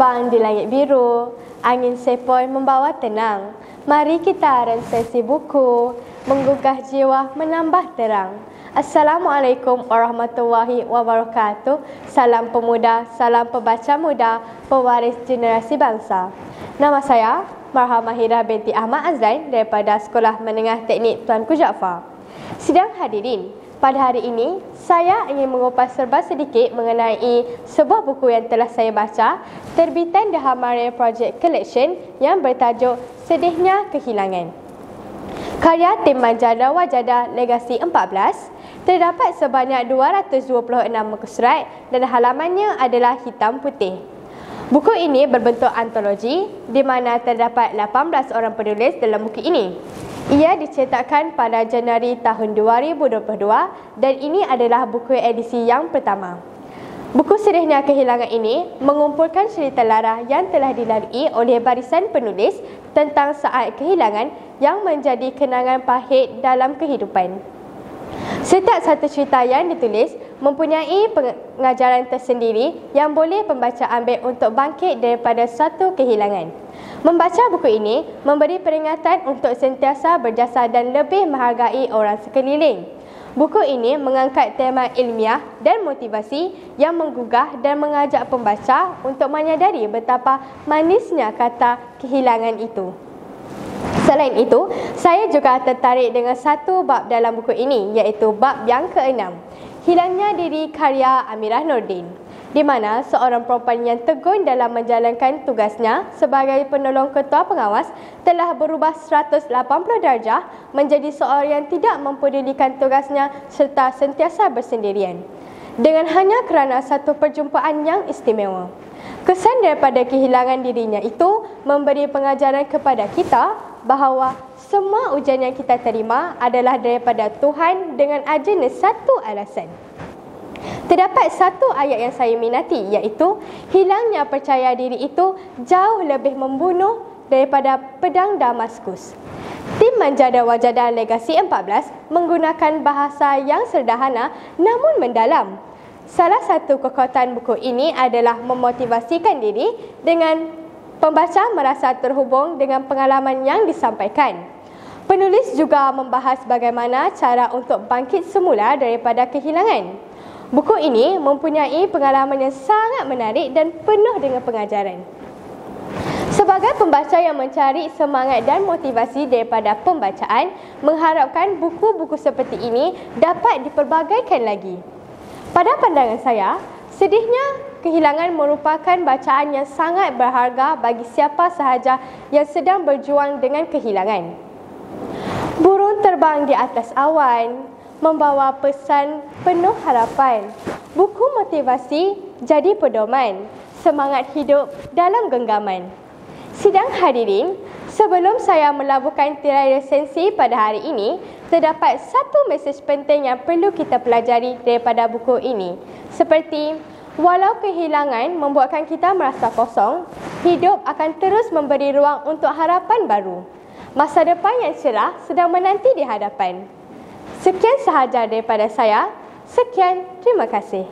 Terbang di langit biru, angin sepoi membawa tenang. Mari kita resesi buku, menggugah jiwa, menambah terang. Assalamualaikum warahmatullahi wabarakatuh. Salam pemuda, salam pembaca muda, pewaris generasi bangsa. Nama saya Marham Mahira binti Ahmad Azrain daripada Sekolah Menengah Teknik Tuanku Jaafar. Sidang hadirin, pada hari ini saya ingin mengupas serba sedikit mengenai sebuah buku yang telah saya baca, terbitan The Hamare Project Collection yang bertajuk Sedihnya Kehilangan. Karya tim Manjada Wajada Legasi 14, terdapat sebanyak 226 muka surat dan halamannya adalah hitam putih. Buku ini berbentuk antologi di mana terdapat 18 orang penulis dalam buku ini. Ia dicetakkan pada Januari tahun 2022 dan ini adalah buku edisi yang pertama. Buku Sedihnya Kehilangan ini mengumpulkan cerita lara yang telah dilalui oleh barisan penulis tentang saat kehilangan yang menjadi kenangan pahit dalam kehidupan. Setiap satu cerita yang ditulis mempunyai pengajaran tersendiri yang boleh pembaca ambil untuk bangkit daripada suatu kehilangan. Membaca buku ini memberi peringatan untuk sentiasa berjasa dan lebih menghargai orang sekeliling. Buku ini mengangkat tema ilmiah dan motivasi yang menggugah dan mengajak pembaca untuk menyadari betapa manisnya kata kehilangan itu. Selain itu, saya juga tertarik dengan satu bab dalam buku ini, iaitu bab yang ke-6, Hilangnya Diri karya Amirah Nordin, di mana seorang perempuan yang tegun dalam menjalankan tugasnya sebagai penolong ketua pengawas telah berubah 180 darjah menjadi seorang yang tidak mempedulikan tugasnya serta sentiasa bersendirian. Dengan hanya kerana satu perjumpaan yang istimewa. Kesan daripada kehilangan dirinya itu memberi pengajaran kepada kita bahawa semua ujian yang kita terima adalah daripada Tuhan dengan ajana satu alasan. Terdapat satu ayat yang saya minati, iaitu hilangnya percaya diri itu jauh lebih membunuh daripada pedang Damaskus. Tim Manjada Wajada Legasi 14 menggunakan bahasa yang sederhana namun mendalam. Salah satu kekuatan buku ini adalah memotivasikan diri dengan pembaca merasa terhubung dengan pengalaman yang disampaikan. Penulis juga membahas bagaimana cara untuk bangkit semula daripada kehilangan. Buku ini mempunyai pengalaman yang sangat menarik dan penuh dengan pengajaran. Sebagai pembaca yang mencari semangat dan motivasi daripada pembacaan, mengharapkan buku-buku seperti ini dapat diperbagaikan lagi. Pada pandangan saya, sedihnya kehilangan merupakan bacaan yang sangat berharga bagi siapa sahaja yang sedang berjuang dengan kehilangan. Burung terbang di atas awan, membawa pesan penuh harapan. Buku motivasi jadi pedoman, semangat hidup dalam genggaman. Sidang hadirin, sebelum saya melabuhkan tirai resensi pada hari ini, terdapat satu mesej penting yang perlu kita pelajari daripada buku ini. Seperti, walau kehilangan membuatkan kita merasa kosong, hidup akan terus memberi ruang untuk harapan baru. Masa depan yang cerah sedang menanti di hadapan. Sekian sahaja daripada saya. Sekian, terima kasih.